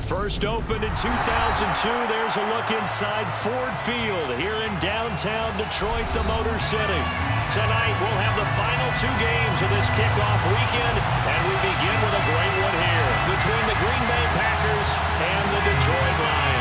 First opened in 2002, there's a look inside Ford Field here in downtown Detroit, the Motor City. Tonight, we'll have the final two games of this kickoff weekend, and we begin with a great one here between the Green Bay Packers and the Detroit Lions.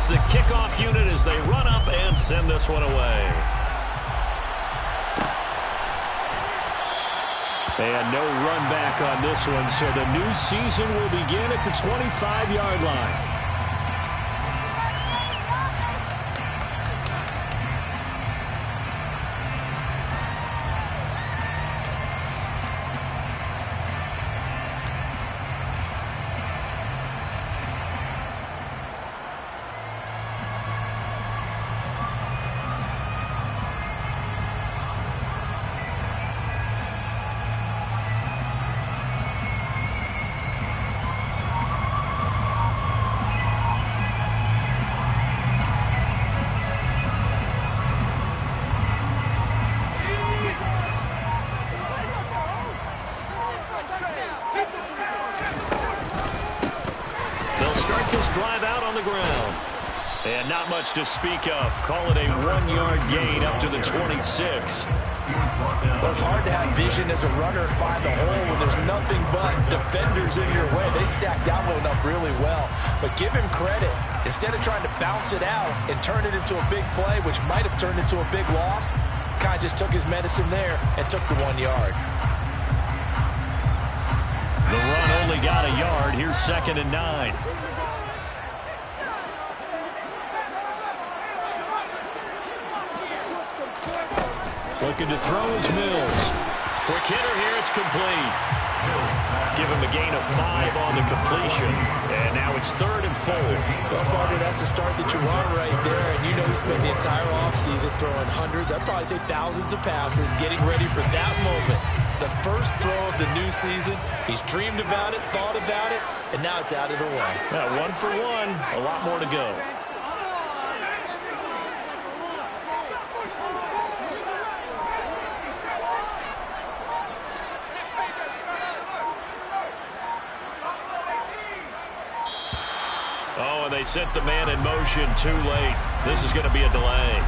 The kickoff unit as they run up and send this one away. And no run back on this one, so the new season will begin at the 25-yard line. And not much to speak of. Call it a 1-yard gain up to the 26. Well, it's hard to have vision as a runner and find the hole when there's nothing but defenders in your way. They stacked that one up really well. But give him credit. Instead of trying to bounce it out and turn it into a big play, which might have turned into a big loss, kind of just took his medicine there and took the 1 yard. The run only got a yard. Here's 2nd and 9. Looking to throw is Mills. Quick hitter here, it's complete. Give him a gain of 5 on the completion. And now it's 3rd and 4. Well, partner, that's the start that you want right there. And you know he spent the entire offseason throwing hundreds, I'd probably say thousands of passes, getting ready for that moment. The first throw of the new season. He's dreamed about it, thought about it, and now it's out of the way. Now, 1 for 1, a lot more to go. Oh, and they sent the man in motion too late. This is going to be a delay.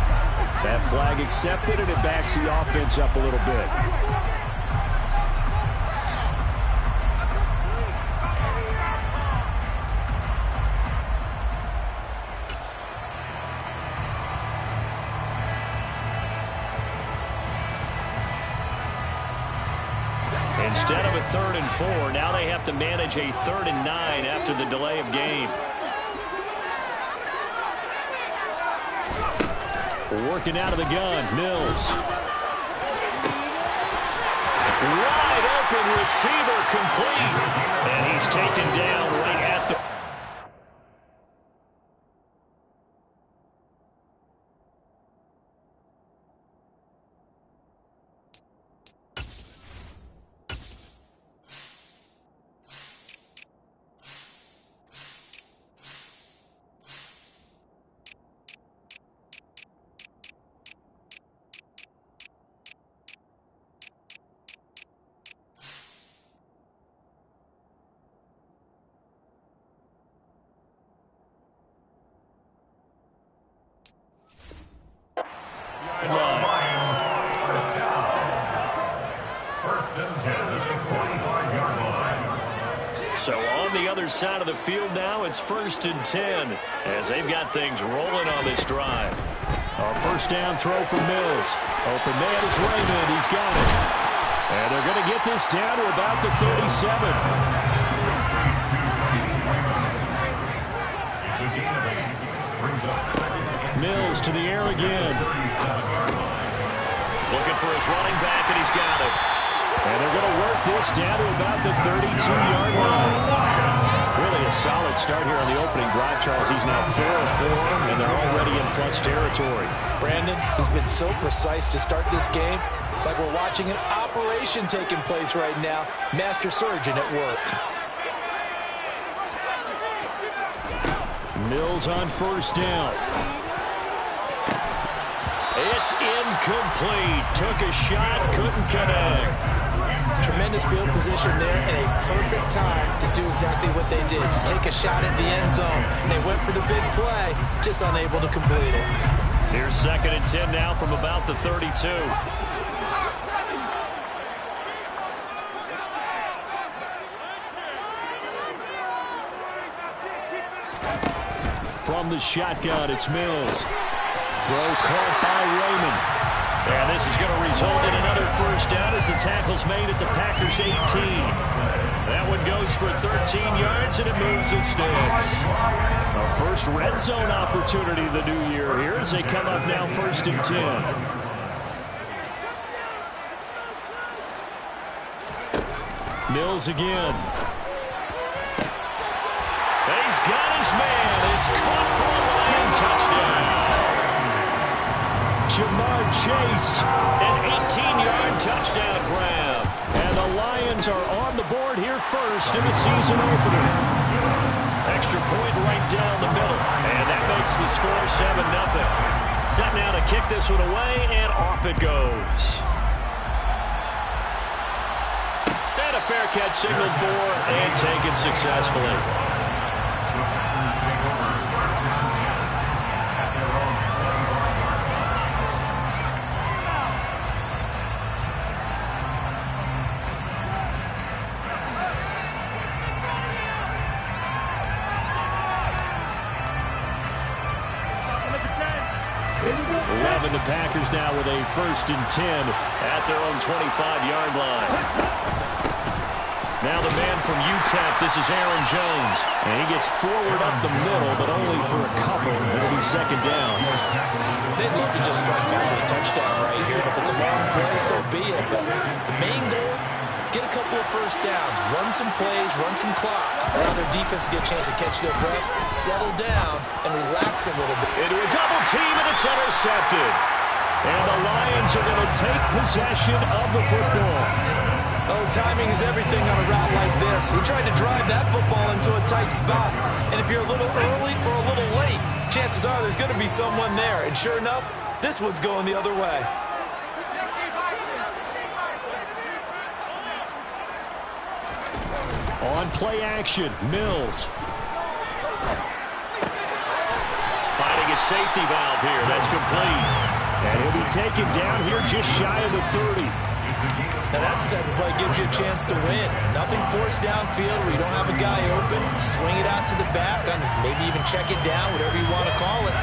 That flag accepted, and it backs the offense up a little bit. Instead of a 3rd and 4, now they have to manage a 3rd and 9 after the delay of game. Working out of the gun, Mills. Wide open receiver complete. And he's taken down right at the... So on the other side of the field now, it's 1st and 10 as they've got things rolling on this drive. A first down throw for Mills. Open man is Raymond. He's got it. And they're going to get this down to about the 37. Mills to the air again. Looking for his running back, and he's got it. And they're going to work this down to about the 32-yard line. Really a solid start here on the opening drive, Charles. He's now 4 of 4, and they're already in plus territory. Brandon, he's been so precise to start this game, like we're watching an operation taking place right now. Master surgeon at work. Mills on first down. It's incomplete. Took a shot, couldn't connect. Tremendous field position there and a perfect time to do exactly what they did. Take a shot at the end zone. They went for the big play, just unable to complete it. Here's 2nd and 10 now from about the 32. From the shotgun, it's Mills. Throw caught by Raymond. And this is going to result in another first down as the tackle's made at the Packers' 18. That one goes for 13 yards, and it moves the sticks. A first red zone opportunity of the new year here as they come up now 1st and 10. Mills again. He's got his man. It's caught for a Lion touchdown. Jamar Chase, an 18-yard touchdown grab. And the Lions are on the board here first in the season opener. Extra point right down the middle. And that makes the score 7-0. Set now to kick this one away, and off it goes. And a fair catch signaled for and taken successfully. 11, the Packers now with a 1st and 10 at their own 25-yard line. Now the man from UTEP, this is Aaron Jones. And he gets forward up the middle, but only for a couple. It'll be 2nd down. They'd love to just strike back with a touchdown right here. If it's a long play, so be it. But the main goal, get a couple of first downs, run some plays, run some clock. Allow their defense to get a chance to catch their breath, settle down, and relax a little bit. Into a double team, and it's intercepted. And the Lions are going to take possession of the football. Oh, timing is everything on a route like this. He tried to drive that football into a tight spot. And if you're a little early or a little late, chances are there's going to be someone there. And sure enough, this one's going the other way. On play action, Mills. Finding a safety valve here. That's complete. And he'll be taken down here just shy of the 30. Now that's the type of play that gives you a chance to win. Nothing forced downfield where you don't have a guy open. Swing it out to the back, and maybe even check it down, whatever you want to call it.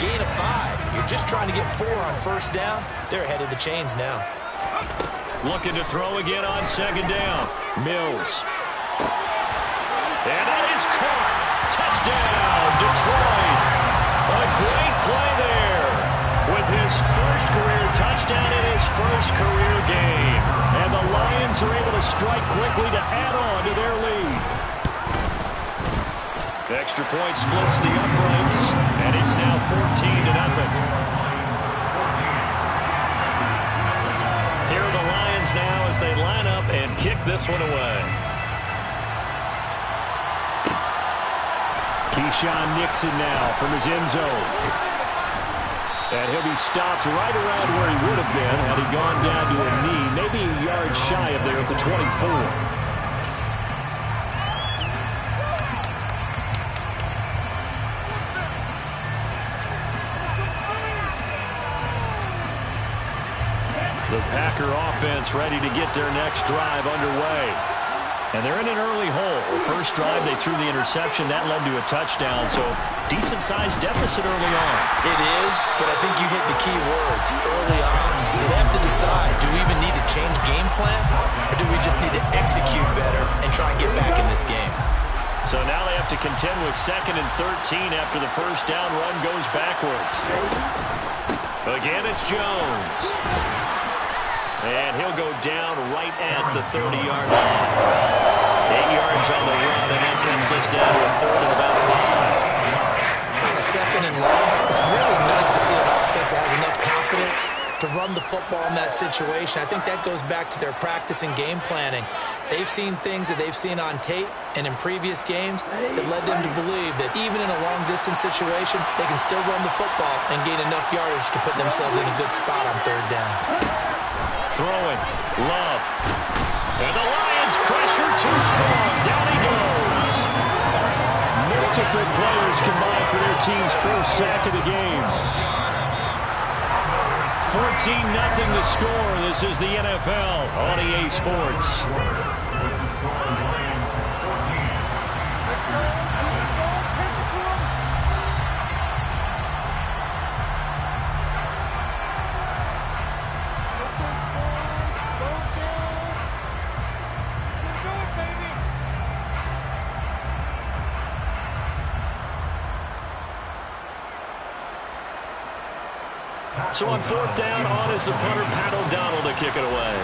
Gain of 5. You're just trying to get 4 on first down. They're ahead of the chains now. Looking to throw again on 2nd down. Mills. And that is caught. Touchdown, Detroit. A great play there with his first career touchdown in his first career game. And the Lions are able to strike quickly to add on to their lead. The extra point splits the uprights, and it's now 14-0. Here are the Lions now as they line up and kick this one away. Keyshawn Nixon now from his end zone. And he'll be stopped right around where he would have been had he gone down to a knee, maybe a yard shy of there at the 24. The Packer offense ready to get their next drive underway. And they're in an early hole. First drive, they threw the interception. That led to a touchdown, so decent-sized deficit early on. It is, but I think you hit the key words early on. So they have to decide, do we even need to change game plan, or do we just need to execute better and try and get back in this game? So now they have to contend with 2nd and 13 after the first down run goes backwards. Again, it's Jones. And he'll go down right at the 30-yard line. 8 yards on the run, and that cuts us down to a 3rd and about 5. On a 2nd and long, it's really nice to see an offense that has enough confidence to run the football in that situation. I think that goes back to their practice and game planning. They've seen things that they've seen on tape and in previous games that led them to believe that even in a long-distance situation, they can still run the football and gain enough yardage to put themselves in a good spot on 3rd down. Throwing, Love. And the Lions pressure too strong. Down he goes. Multiple players combined for their team's first sack of the game. 14-0 the score. This is the NFL on EA Sports. So on 4th down, on is the punter, Pat O'Donnell, to kick it away.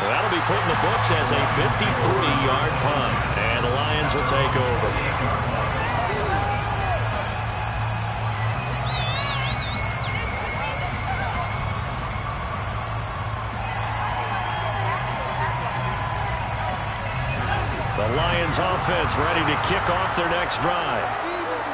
That'll be put in the books as a 53-yard punt, and the Lions will take over. The Lions offense ready to kick off their next drive.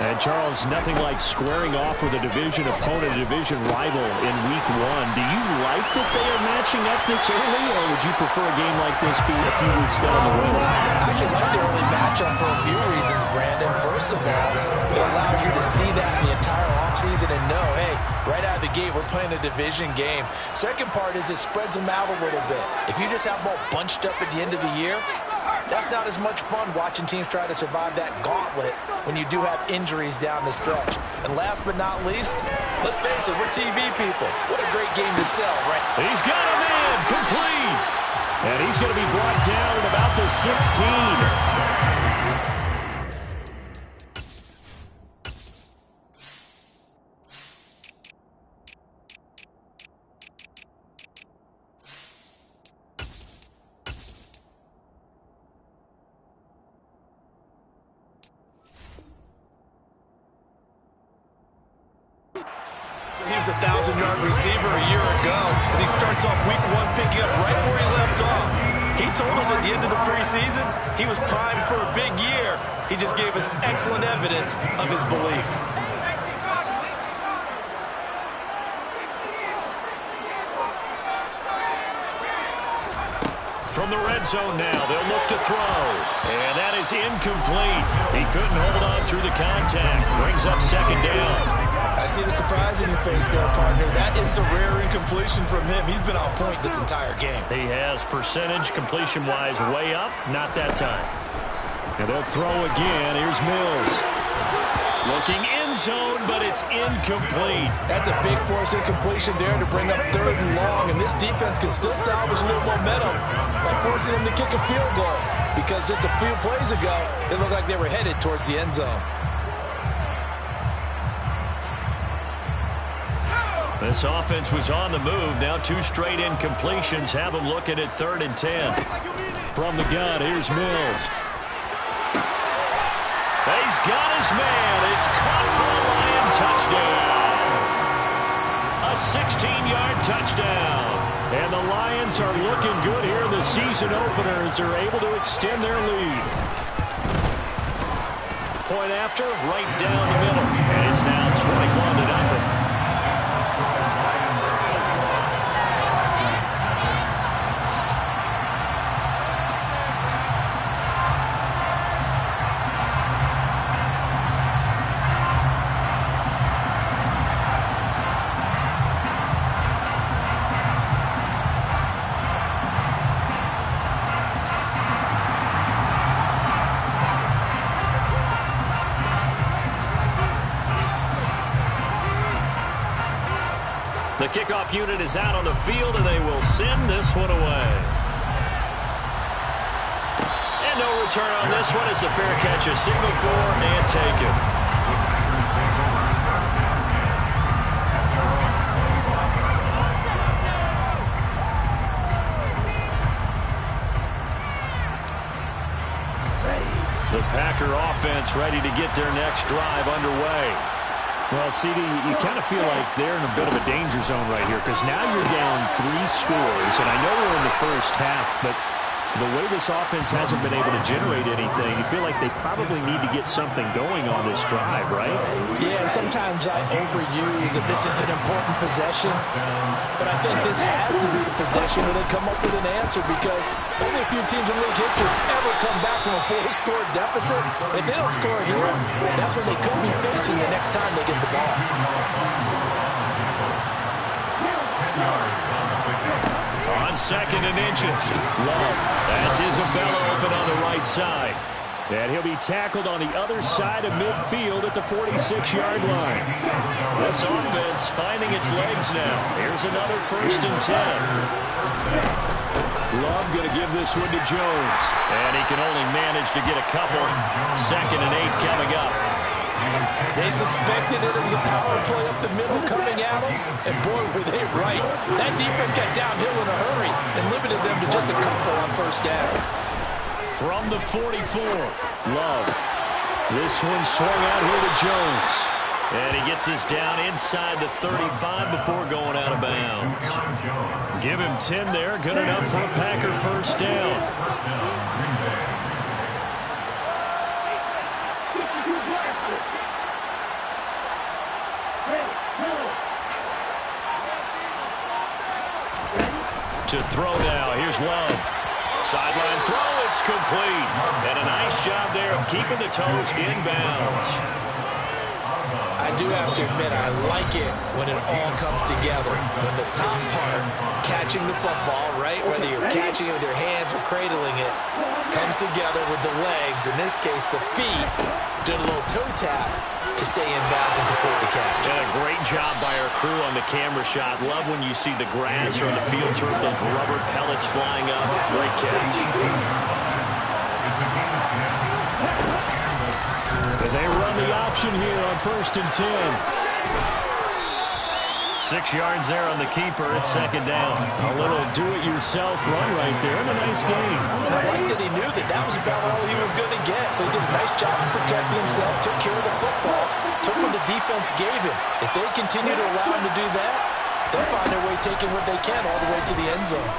And, Charles, nothing like squaring off with a division opponent, a division rival in Week 1. Do you like that they are matching up this early, or would you prefer a game like this be a few weeks down the road? I actually like the early matchup for a few reasons, Brandon. First of all, it allows you to see that in the entire offseason and know, hey, right out of the gate, we're playing a division game. Second part is it spreads them out a little bit. If you just have them all bunched up at the end of the year, that's not as much fun watching teams try to survive that gauntlet when you do have injuries down the stretch. And last but not least, let's face it, we're TV people. What a great game to sell, right? He's got a man, complete. And he's going to be brought down at about the 16. He was a 1,000-yard receiver a year ago as he starts off Week 1 picking up right where he left off. He told us at the end of the preseason he was primed for a big year. He just gave us excellent evidence of his belief. From the red zone now, they'll look to throw. And that is incomplete. He couldn't hold on through the contact. Brings up 2nd down. I see the surprise in your face there, partner. That is a rare incompletion from him. He's been on point this entire game. He has percentage completion-wise way up. Not that time. And they'll throw again. Here's Mills. Looking end zone, but it's incomplete. That's a big force incompletion there to bring up 3rd and long. And this defense can still salvage a little momentum by forcing them to kick a field goal. Because just a few plays ago, it looked like they were headed towards the end zone. This offense was on the move. Now 2 straight incompletions have them looking at 3rd and 10. From the gun, here's Mills. He's got his man. It's caught for a Lion touchdown. A 16-yard touchdown. And the Lions are looking good here in the season opener as they're able to extend their lead. Point after, right down the middle. And it's now 21-0. The kickoff unit is out on the field, and they will send this one away. And no return on this one as the fair catch is signaled for and taken. Packer offense ready to get their next drive underway. Well, CD, you kind of feel like they're in a bit of a danger zone right here because now you're down 3 scores, and I know we're in the first half, but the way this offense hasn't been able to generate anything, you feel like they probably need to get something going on this drive, right? Yeah, and sometimes I overuse that this is an important possession, but I think this has to be the possession where they come up with an answer because only a few teams in league history ever come back from a 4-score deficit. If they don't score here, that's what they could be facing the next time they get the ball. On 2nd and inches. Love. That's Isabella open on the right side. And he'll be tackled on the other side of midfield at the 46-yard line. This offense finding its legs now. Here's another 1st and 10. Love going to give this one to Jones. And he can only manage to get a couple. 2nd and 8 coming up. They suspected it was a power play up the middle coming at them, and boy, were they right. That defense got downhill in a hurry and limited them to just a couple on 1st down. From the 44, Love. This one swung out here to Jones. And he gets this down inside the 35 before going out of bounds. Give him 10 there, good enough for a Packer 1st down. To throw now. Here's Love. Sideline throw. It's complete. And a nice job there of keeping the toes inbounds. I do have to admit, I like it when it all comes together. When the top part, catching the football, right, whether you're catching it with your hands or cradling it, comes together with the legs, in this case the feet, did a little toe tap to stay in bounds and complete the catch. And a great job by our crew on the camera shot. Love when you see the grass or the field turf, those rubber pellets flying up. Great catch. They run the option here on 1st and 10. 6 yards there on the keeper. It's 2nd down. A little do-it-yourself run right there and a nice gain. I like that he knew that that was about all he was going to get. So he did a nice job of protecting himself, took care of the football, took what the defense gave him. If they continue to allow him to do that, they'll find their way taking what they can all the way to the end zone.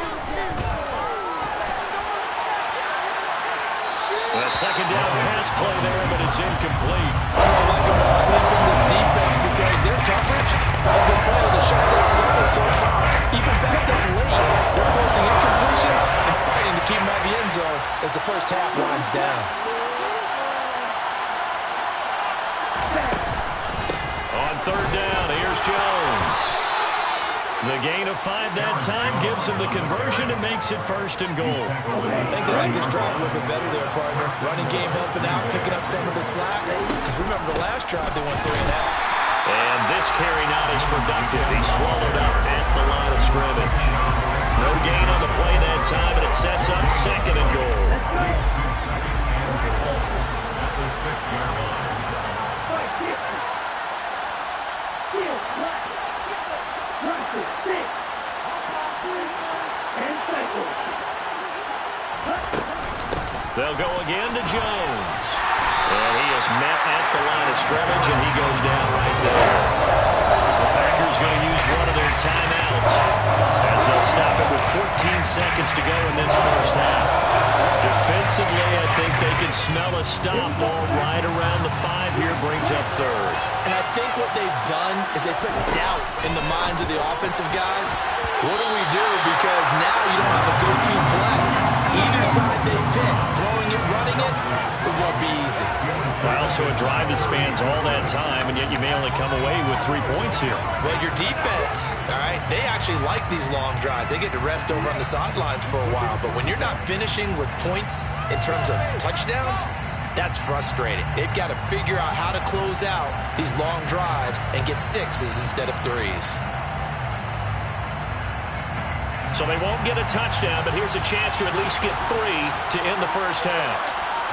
A 2nd down pass play there, but it's incomplete. I don't like what I'm seeing from this defense because their coverage has been playing at a shutdown level so far. Even backed up late, they're forcing incompletions and fighting to keep them out of the end zone as the 1st half winds down. On 3rd down, here's Jones. The gain of 5 that time gives him the conversion and makes it 1st and goal. I think they like this drive a little bit better there, partner. Running game helping out, picking up some of the slack. Because remember the last drive they went 3 and out. And this carry not as productive. He's swallowed up at the line of scrimmage. No gain on the play that time, and it sets up 2nd and goal. They'll go again to Jones. And he is met at the line of scrimmage, and he goes down right there. The Packers going to use one of their timeouts as they'll stop it with 14 seconds to go in this 1st half. Defensively, I think they can smell a stop ball right around the 5 here, brings up 3rd. And I think what they've done is they put doubt in the minds of the offensive guys. What do we do? Because now you don't have a go-to play. Either side they pick, throwing it, running it, it won't be easy. Well, so a drive that spans all that time, and yet you may only come away with 3 points here. Well, your defense, all right, they actually like these long drives. They get to rest over on the sidelines for a while. But when you're not finishing with points in terms of touchdowns, that's frustrating. They've got to figure out how to close out these long drives and get 6s instead of 3s. So they won't get a touchdown, but here's a chance to at least get 3 to end the 1st half.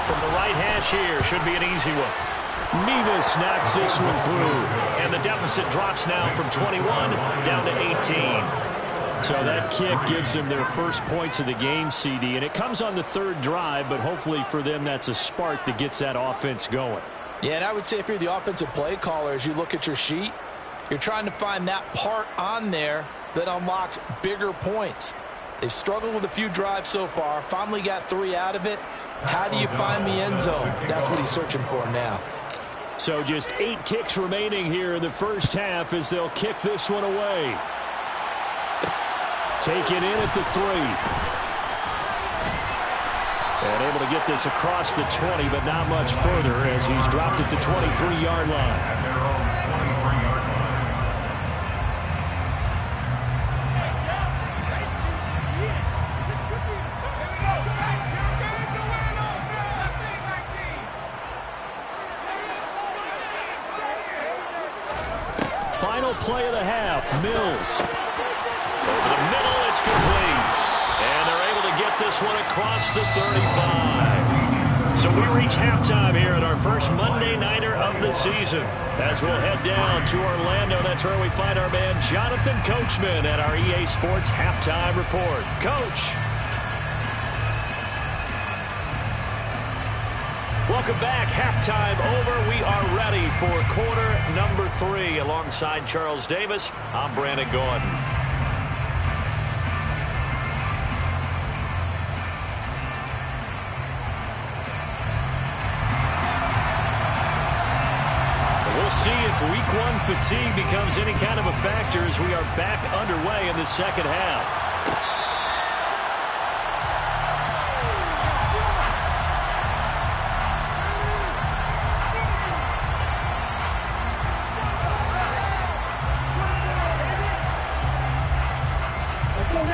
From the right hash here, should be an easy one. Nevis knocks this one through, and the deficit drops now from 21 down to 18. So that kick gives them their first points of the game, CD, and it comes on the third drive, but hopefully for them that's a spark that gets that offense going. Yeah, and I would say if you're the offensive play caller, as you look at your sheet, you're trying to find that part on there that unlocks bigger points. They've struggled with a few drives so far, finally got 3 out of it. How do you find the end zone? That's what he's searching for now. So just 8 ticks remaining here in the first half as they'll kick this one away. Take it in at the 3. And able to get this across the 20, but not much further as he's dropped it to 23-yard line. Final play of the half, Mills. Over the middle, it's complete. And they're able to get this one across the 35. So we reach halftime here at our first Monday Nighter of the season. As we'll head down to Orlando, that's where we find our man Jonathan Coachman at our EA Sports Halftime Report. Coach. Welcome back. Halftime over. We are ready for quarter number 3. Alongside Charles Davis, I'm Brandon Gordon. We'll see if week 1 fatigue becomes any kind of a factor as we are back underway in the second half.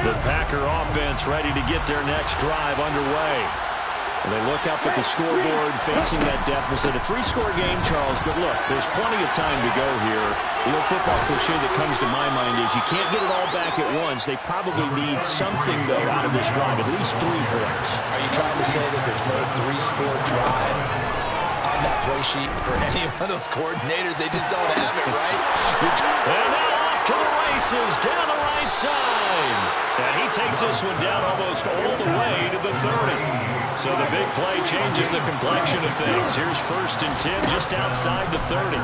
The Packer offense ready to get their next drive underway. They look up at the scoreboard facing that deficit. A 3-score game, Charles, but look, there's plenty of time to go here. The old football cliche that comes to my mind is you can't get it all back at once. They probably need something, though, out of this drive, at least 3 points. Are you trying to say that there's no 3-score drive on that play sheet for any of those coordinators? They just don't have it, right? And now off to the races down the right side. And he takes this one down almost all the way to the 30. So the big play changes the complexion of things. Here's 1st and 10 just outside the 30.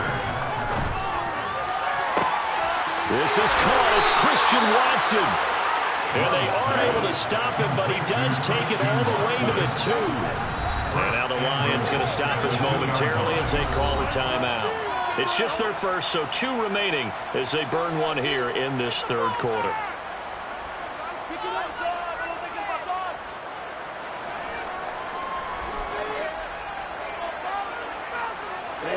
This is caught. It's Christian Watson. And they are able to stop him, but he does take it all the way to the 2. And now the Lions going to stop us momentarily as they call a timeout. It's just their first, so 2 remaining as they burn one here in this third quarter.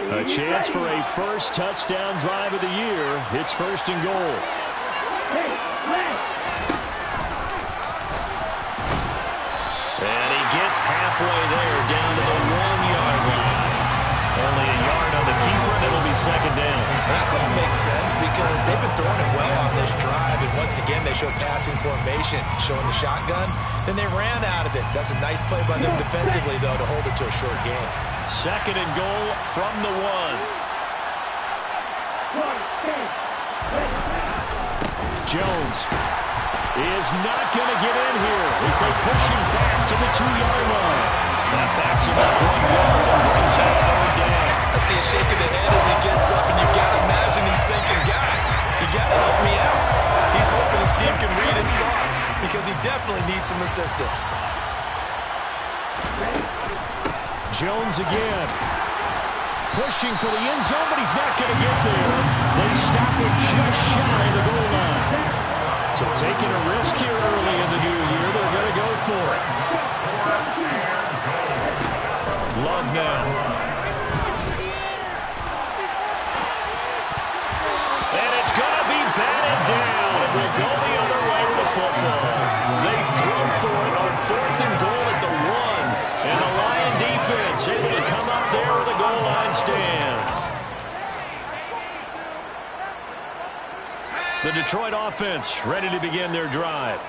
A chance for a first touchdown drive of the year. It's 1st and goal. And he gets halfway there down to the 1-yard line. Only a yard on the keeper, and it'll be 2nd down. That call makes sense because they've been throwing it well on this drive, and once again they show passing formation, showing the shotgun. Then they ran out of it. That's a nice play by them defensively, though, to hold it to a short game. 2nd and goal from the 1. Jones is not going to get in here as they push him back to the 2-yard line. That backs him up 1 yard and brings him 3rd down. I see a shake of the head as he gets up, and you've got to imagine he's thinking, guys, you got to help me out. He's hoping his team can read his thoughts because he definitely needs some assistance. Jones again. Pushing for the end zone, but he's not going to get there. They stop him just shy of the goal line. So taking a risk here early in the new year, they're going to go for it. Love now. And it's going to be batted down. It will go the other way with the football. They throw for it on 4th and goal at the 1. And the Lion defense able to come up there with a goal line stand. The Detroit offense ready to begin their drive.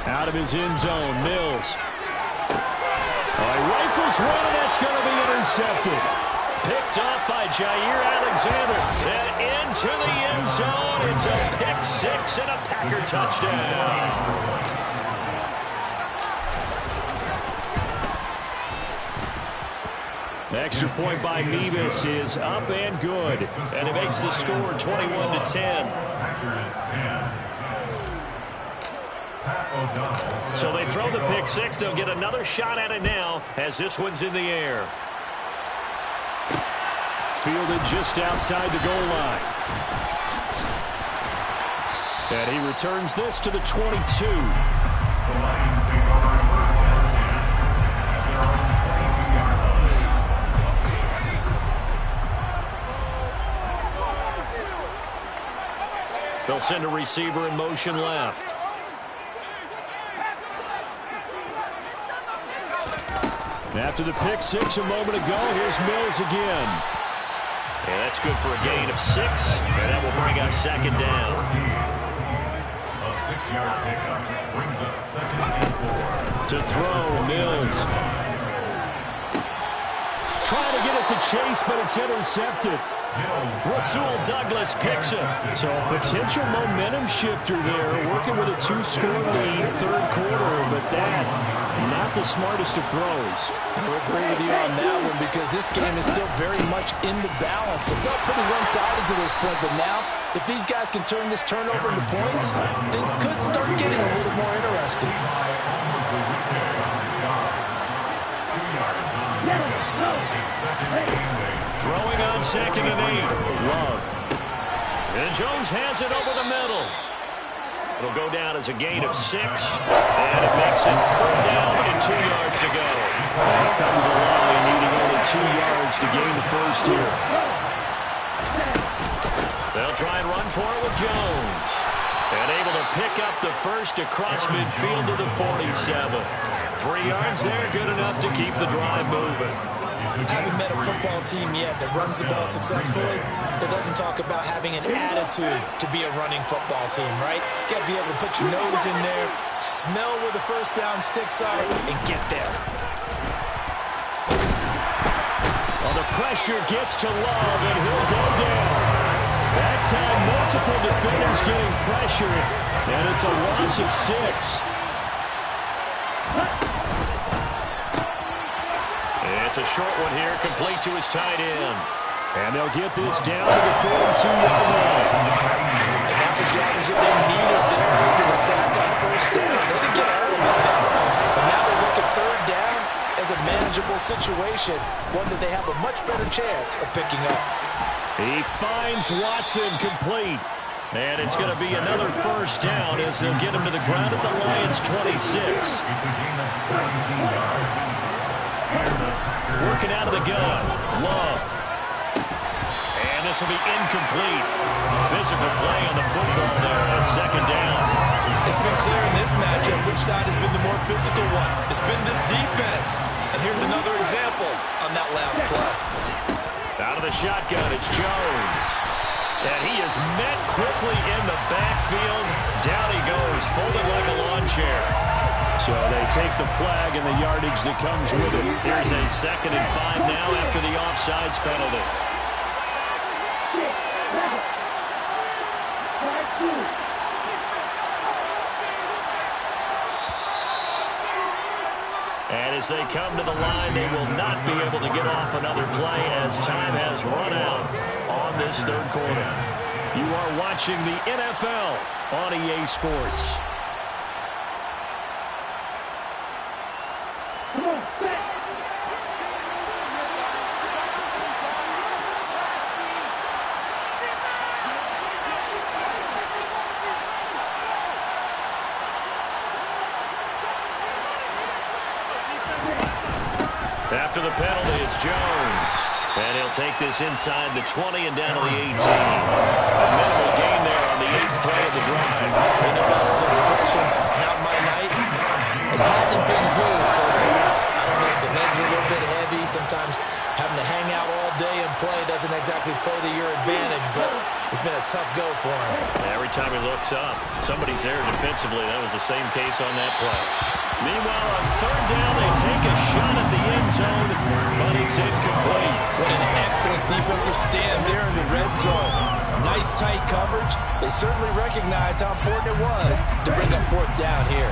Out of his end zone, Mills. He rifles one, and that's going to be intercepted. Picked off by Jair Alexander. And into the end zone. It's a pick six and a Packer touchdown. Extra point by Nevis is up and good. And it makes the score 21-10. So they throw the pick six. They'll get another shot at it now as this one's in the air. Fielded just outside the goal line. And he returns this to the 22. They'll send a receiver in motion left. After the pick six a moment ago, here's Mills again. Yeah, that's good for a gain of 6, and that will bring up second down. A 6-yard pickup brings up second and 4. To throw, Mills. Trying to get it to Chase, but it's intercepted. Rasul Douglas picks it. So a potential momentum shifter there, working with a 2-score lead, third quarter, but that, not the smartest of throws. I agree with you on that one because this game is still very much in the balance. It felt pretty one-sided to this point, but now, if these guys can turn this turnover into points, things could start getting a little more interesting. Throwing on second and 8. Love. And Jones has it over the middle. It'll go down as a gain of 6. And it makes it third down and 2 yards to go. Come to the line, needing only 2 yards to gain the first here. They'll try and run for it with Jones. And able to pick up the first across midfield to the 47. 3 yards there, good enough to keep the drive moving. I haven't met a football team yet that runs the ball successfully that doesn't talk about having an attitude to be a running football team, right? You got to be able to put your nose in there, smell where the first down sticks are, and get there. Well, the pressure gets to Love, and he'll go down. That time, multiple defenders getting pressure, and it's a loss of 6. It's a short one here, complete to his tight end. And they'll get this down to the 42-yard line. And that was yardage that they needed there after the sack on first down. They didn't get all of it down. But now they look at third down as a manageable situation, one that they have a much better chance of picking up. He finds Watson complete. And it's going to be another first down as they'll get him to the ground at the Lions' 26. Working out of the gun. Love. And this will be incomplete. Physical play on the football there on second down. It's been clear in this matchup which side has been the more physical one. It's been this defense. And here's another example on that last play. Out of the shotgun, it's Jones. And he is met quickly in the backfield. Down he goes, folded like a lawn chair. So they take the flag and the yardage that comes with it. Here's a 2nd and 5 now after the offsides penalty. And as they come to the line, they will not be able to get off another play as time has run out on this third quarter. You are watching the NFL on EA Sports. After the penalty, it's Jones. And he'll take this inside the 20 and down to the 18. A minimal gain there on the 8th play of the drive. You know that old expression, it's not my night. It hasn't been his so far. I don't know if the legs are a little bit heavy. Sometimes having to hang out all day and play doesn't exactly play to your advantage, but it's been a tough go for him. Every time he looks up, somebody's there defensively. That was the same case on that play. Meanwhile, on third down, they take a shot at the end zone, but it's incomplete. What an stand there in the red zone. Nice tight coverage. They certainly recognized how important it was to bring up fourth down here.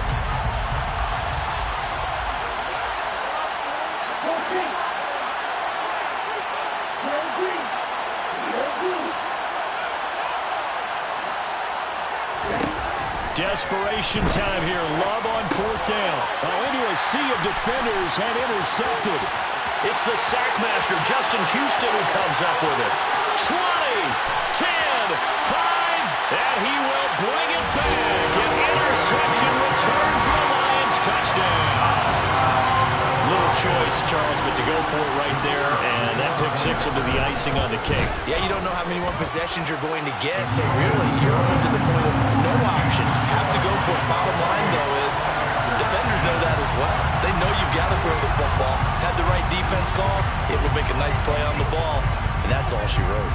Desperation time here. Love on fourth down. Into a sea of defenders and intercepted. It's the sackmaster, Justin Houston, who comes up with it. 20, 10, 5, and he will bring it back. An interception return for the Lions. Touchdown. Little choice, Charles, but to go for it right there, and that pick six will be the icing on the cake. Yeah, you don't know how many more possessions you're going to get, so really, you're almost at the point of no options. Have to go for it. Bottom line, though, is defenders know that as well. They know you've got to throw the football. Had the right defense call, it will make a nice play on the ball, and that's all she wrote.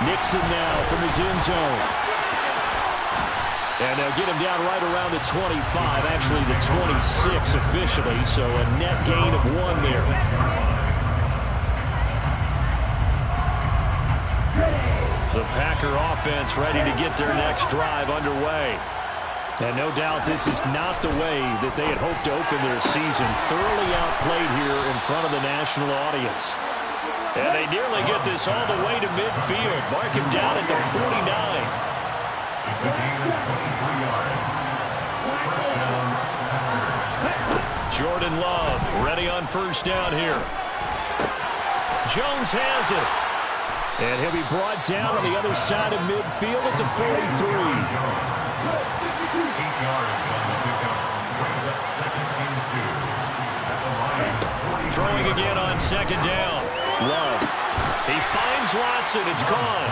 Nixon now from his end zone. And they'll get him down right around the 25, actually the 26 officially, so a net gain of 1 there. The Packer offense ready to get their next drive underway. And no doubt this is not the way that they had hoped to open their season. Thoroughly outplayed here in front of the national audience. And they nearly get this all the way to midfield. Mark him down at the 49. It's a gain of 23 yards. First down, Packers. Jordan Love ready on first down here. Jones has it. And he'll be brought down on the other side of midfield at the 43. 8 yards on the pickup. Brings up 2nd and 2. At the line. Throwing again on second down. Love. He finds Watson. It's gone.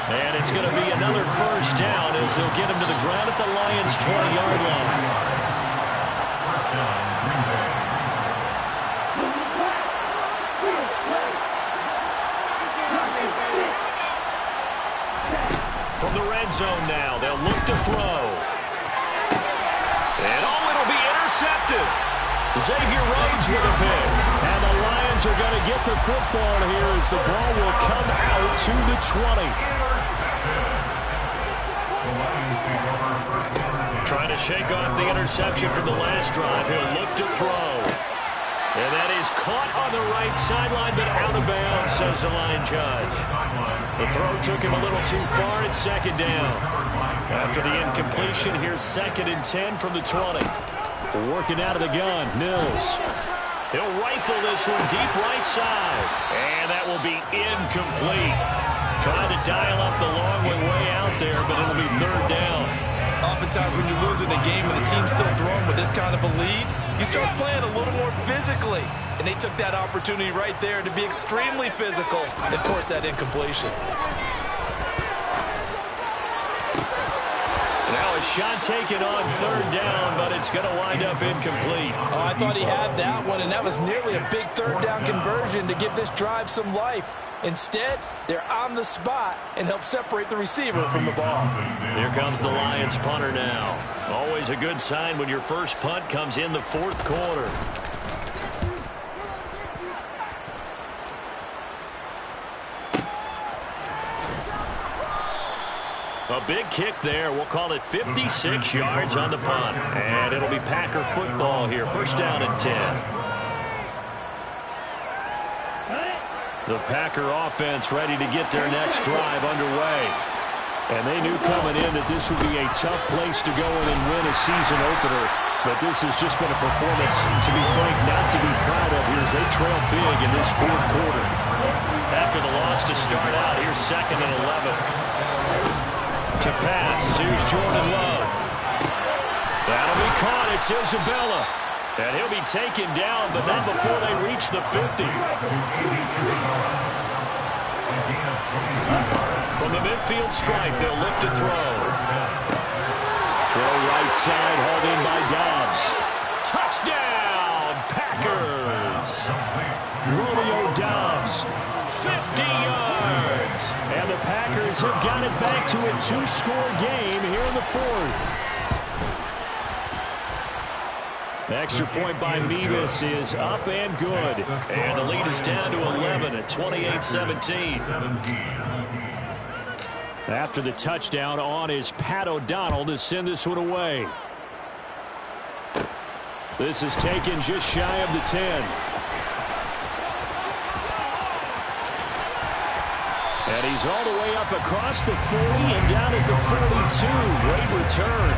And it's going to be another first down as they'll get him to the ground at the Lions' 20-yard line. First down, Green Bay. From the red zone now, they'll look to throw. And it'll be intercepted. Xavier Rhodes with a pick. And the Lions are going to get the football here as the ball will come out to the 20. Trying to shake off the interception from the last drive. He'll look to throw. And that is caught on the right sideline, but out of bounds, says the line judge. The throw took him a little too far at second down. After the incompletion, here's 2nd and 10 from the 20. Working out of the gun, Mills. He'll rifle this one deep right side. And that will be incomplete. Trying to dial up the long way out there, but it'll be 3rd down. Oftentimes when you're losing a game and the team's still throwing with this kind of a lead, you start playing a little more physically. And they took that opportunity right there to be extremely physical and force that incompletion. Now a shot taken on 3rd down, but it's going to wind up incomplete. Oh, I thought he had that one, and that was nearly a big 3rd down conversion to give this drive some life. Instead, they're on the spot and help separate the receiver from the ball. Here comes the Lions punter now. Always a good sign when your first punt comes in the 4th quarter. A big kick there. We'll call it 56 yards on the punt. And it'll be Packer football here. First down and 10. The Packer offense ready to get their next drive underway. And they knew coming in that this would be a tough place to go in and win a season opener. But this has just been a performance, to be frank, not to be proud of here as they trail big in this 4th quarter. After the loss to start out, here's 2nd and 11. To pass, here's Jordan Love. That'll be caught. It's Isabella. And he'll be taken down, but not before they reach the 50. From the midfield stripe, they'll look to throw. Throw right side, hauled in by Dobbs. Touchdown, Packers! Romeo Dobbs, 50 yards. And the Packers have got it back to a 2-score game here in the 4th. The extra point by Mevis is up and good. And the lead is down to 11 at 28-17. After the touchdown on is Pat O'Donnell to send this one away. This is taken just shy of the 10. And he's all the way up across the 40 and down at the 42. Great return.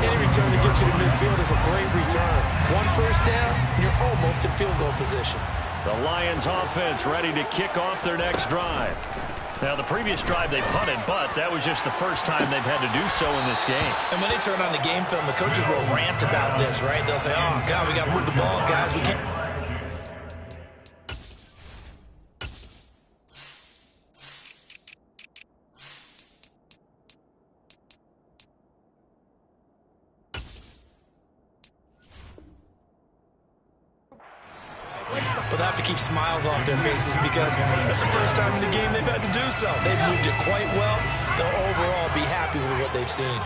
Any return that gets you to midfield is a great return. One first down, you're almost in field goal position. The Lions offense ready to kick off their next drive. Now, the previous drive they punted, but that was just the first time they've had to do so in this game. And when they turn on the game film, the coaches will rant about this, right? They'll say, oh, God, we got to move the ball, guys. We can't. They'll have to keep smiles off their faces because that's the first time in the game they've had to do so. They've moved it quite well. They'll overall be happy with what they've seen.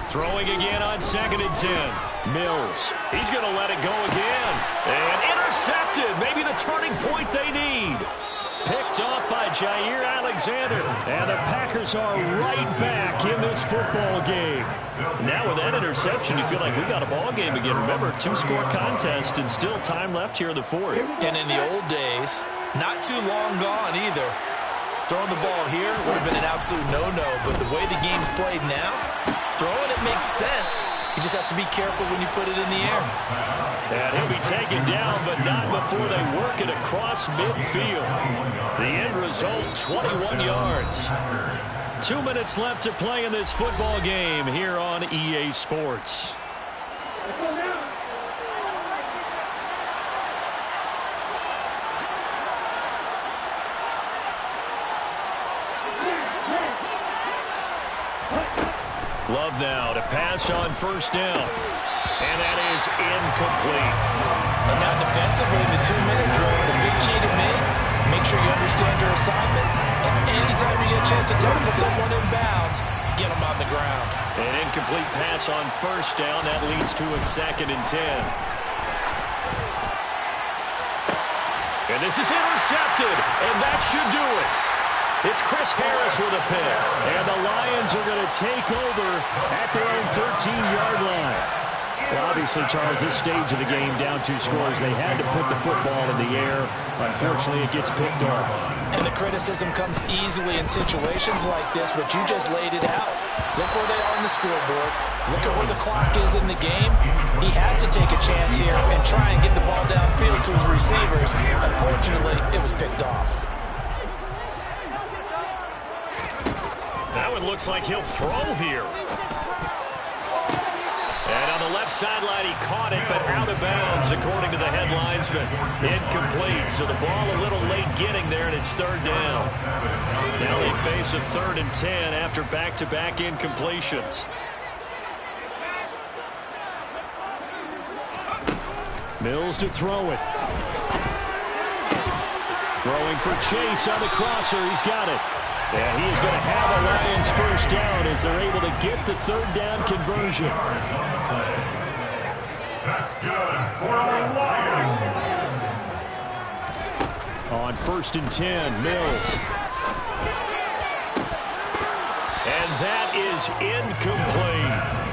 Throwing again on 2nd and 10. Mills. He's going to let it go again. And intercepted. Maybe the turning point they need. Picked off by Jair Alexander. And the Packers are right back in this football game. Now with that interception, you feel like we got a ball game again. Remember, 2-score contest and still time left here in the 4th. And in the old days, not too long gone either. Throwing the ball here would have been an absolute no-no. But the way the game's played now, throwing it makes sense. You just have to be careful when you put it in the air. And he'll be taken down, but not before they work it across midfield. The end result, 21 yards. 2 minutes left to play in this football game here on EA Sports. Love now to pass on 1st down. And that is incomplete. And now defensively in the 2-minute drill, the big key to me, make sure you understand your assignments. And anytime you get a chance to tackle someone in bounds, get them on the ground. An incomplete pass on 1st down. That leads to a 2nd and 10. And this is intercepted. And that should do it. It's Chris Harris with a pick. And the Lions are going to take over at their own 13-yard line. Well, obviously, Charles, this stage of the game, down 2 scores, they had to put the football in the air. Unfortunately, it gets picked off. And the criticism comes easily in situations like this, but you just laid it out. Look where they are on the scoreboard. Look at where the clock is in the game. He has to take a chance here and try and get the ball downfield to his receivers. Unfortunately, it was picked off. That one looks like he'll throw here. And on the left sideline, he caught it, but out of bounds, according to the head linesman. Incomplete, so the ball a little late getting there, and it's 3rd down. Now they face a 3rd and 10 after back-to-back incompletions. Mills to throw it. Throwing for Chase on the crosser. He's got it. And he is going to have a Lions 1st down as they're able to get the 3rd down conversion. That's good for the Lions. On 1st and 10, Mills. And that is incomplete.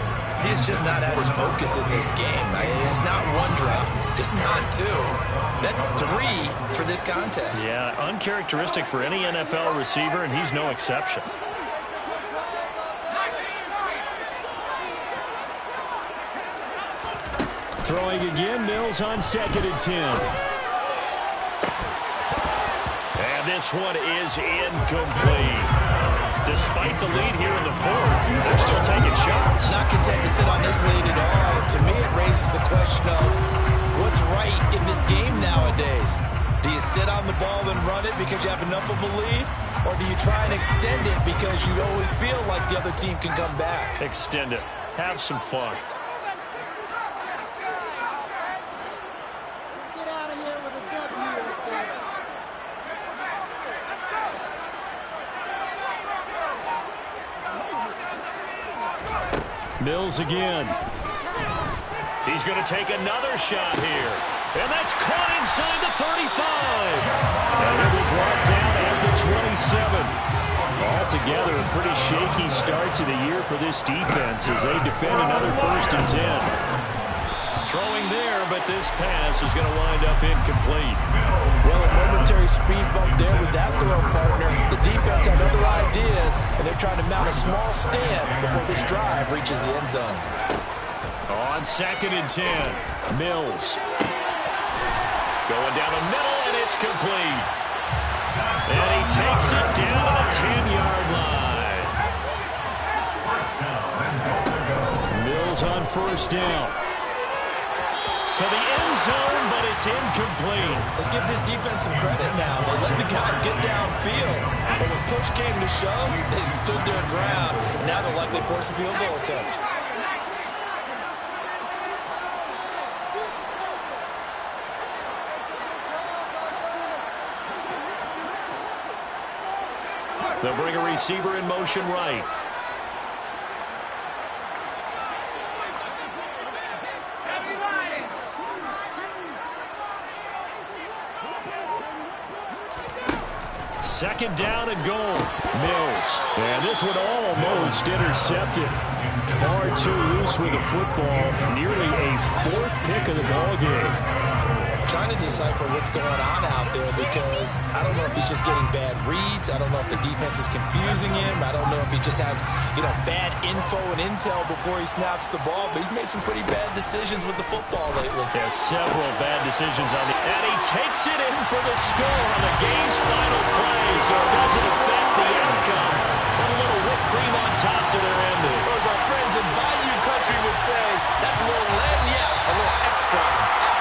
He's just not at his focus in this game. It's not 1 drop. It's not 2. That's 3 for this contest. Yeah, uncharacteristic for any NFL receiver, and he's no exception. Throwing again, Mills on 2nd and 10. And this one is incomplete. Despite the lead here in the 4th, they're still taking shots. Not content to sit on this lead at all. To me, it raises the question of what's right in this game nowadays. Do you sit on the ball and run it because you have enough of a lead? Or do you try and extend it because you always feel like the other team can come back? Extend it. Have some fun. Get out of here with a W. Mills again. He's going to take another shot here. And that's caught inside the 35. And he'll be brought down at the 27. Altogether, a pretty shaky start to the year for this defense as they defend another 1st and 10. Throwing there, but this pass is going to wind up incomplete. Well, a momentary speed bump there with that throw, partner. The defense had other ideas, and they're trying to mount a small stand before this drive reaches the end zone. On 2nd and 10, Mills. Going down the middle, and it's complete. And he takes it down to the 10-yard line. Mills on 1st down. To the end zone, but it's incomplete. Let's give this defense some credit now. They let the guys get downfield. But when push came to shove, they stood their ground. And now they'll likely force a field goal attempt. They'll bring a receiver in motion right. Second down and goal. Mills. And this one almost intercepted. Far too loose with the football. Nearly a 4th pick of the ball game. Trying to decipher what's going on out there because I don't know if he's just getting bad reads. I don't know if the defense is confusing him. I don't know if he just has, bad info and intel before he snaps the ball. But he's made some pretty bad decisions with the football lately. Yeah, several bad decisions on the... And he takes it in for the score on the game's final play, so it doesn't affect the outcome. Put a little whipped cream on top to their ending. Or as our friends in Bayou Country would say, that's a little lead, yeah, a little extra on top.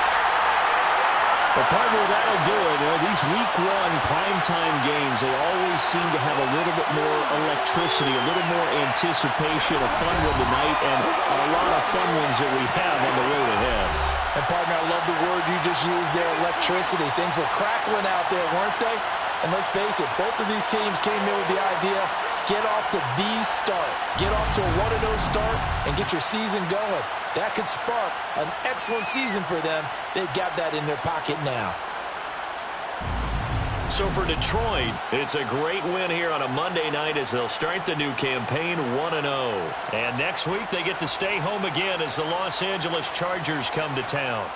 But partner, that'll do it. These week 1 primetime games, they always seem to have a little bit more electricity, a little more anticipation, a fun one tonight, and a lot of fun ones that we have on the road ahead. And partner, I love the word you just used there, electricity. Things were crackling out there, weren't they? And let's face it, both of these teams came in with the idea, get off to these start. Get off to a 1-0 start and get your season going. That could spark an excellent season for them. They've got that in their pocket now. So for Detroit, it's a great win here on a Monday night as they'll start the new campaign 1-0. And next week they get to stay home again as the Los Angeles Chargers come to town.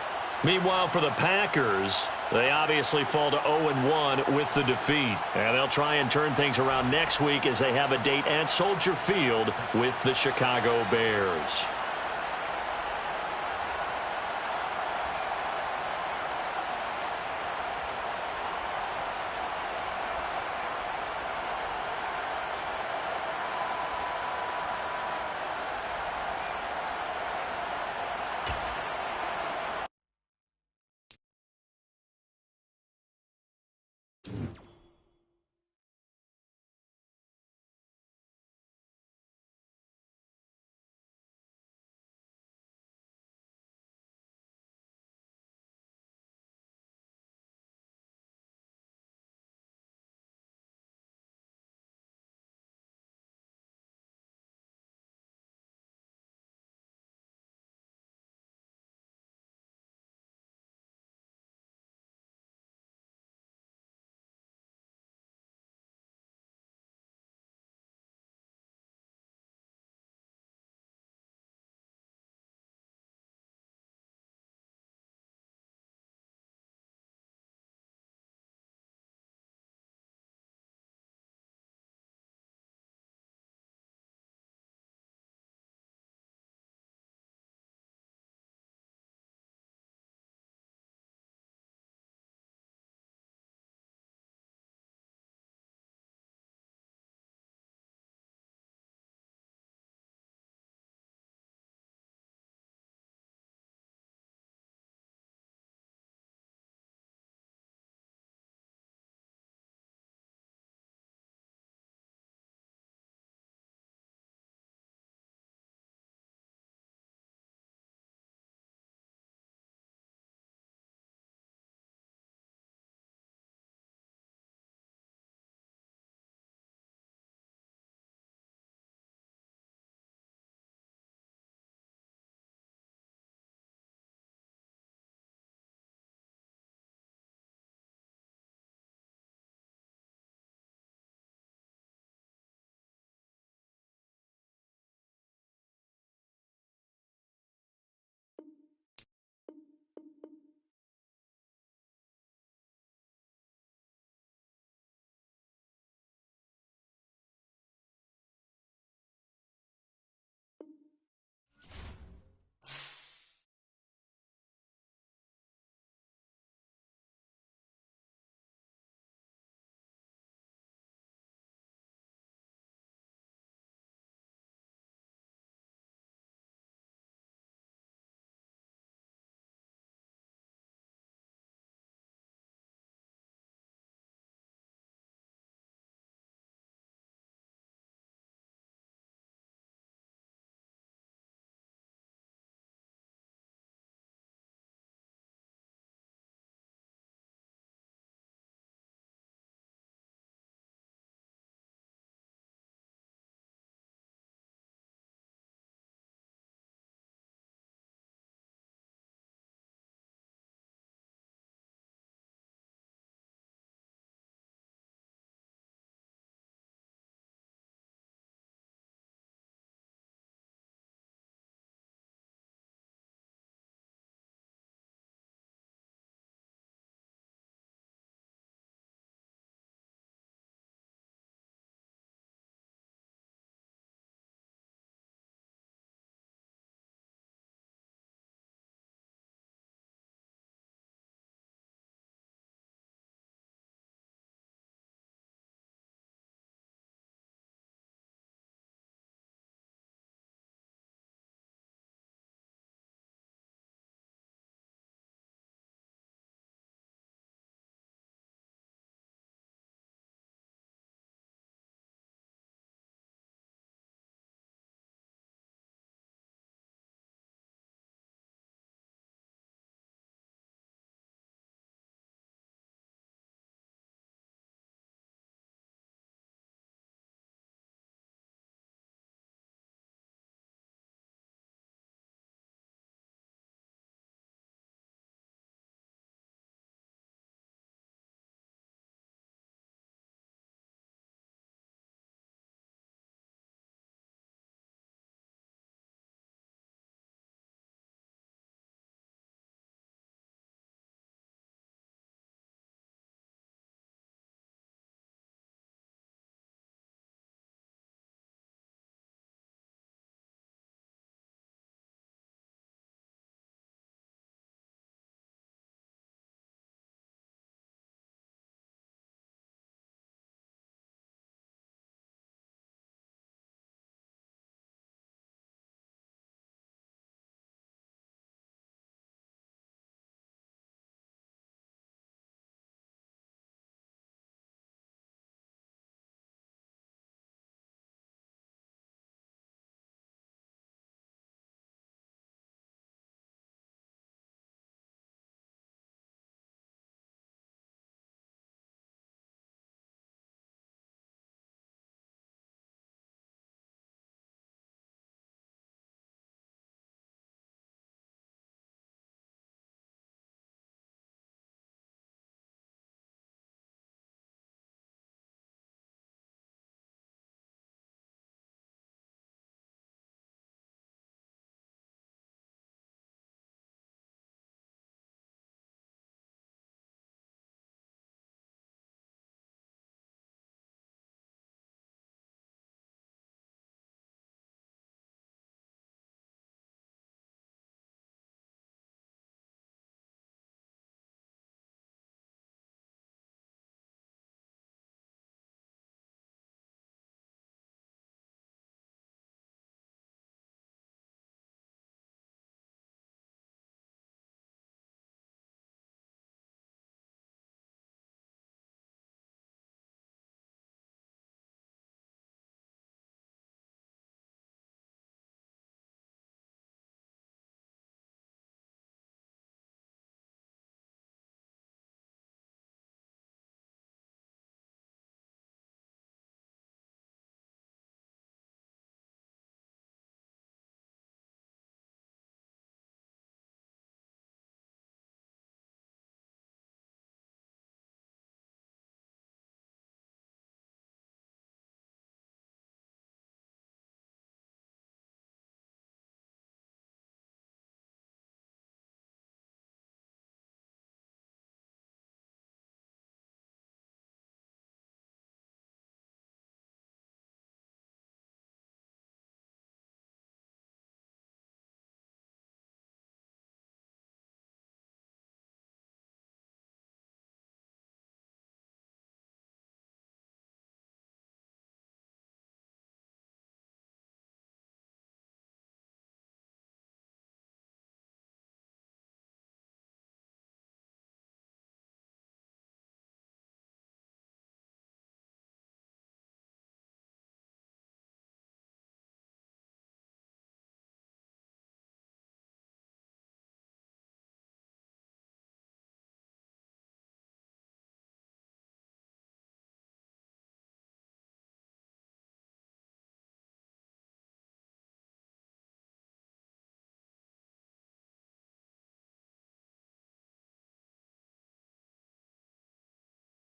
Meanwhile, for the Packers, they obviously fall to 0-1 with the defeat. And they'll try and turn things around next week as they have a date at Soldier Field with the Chicago Bears.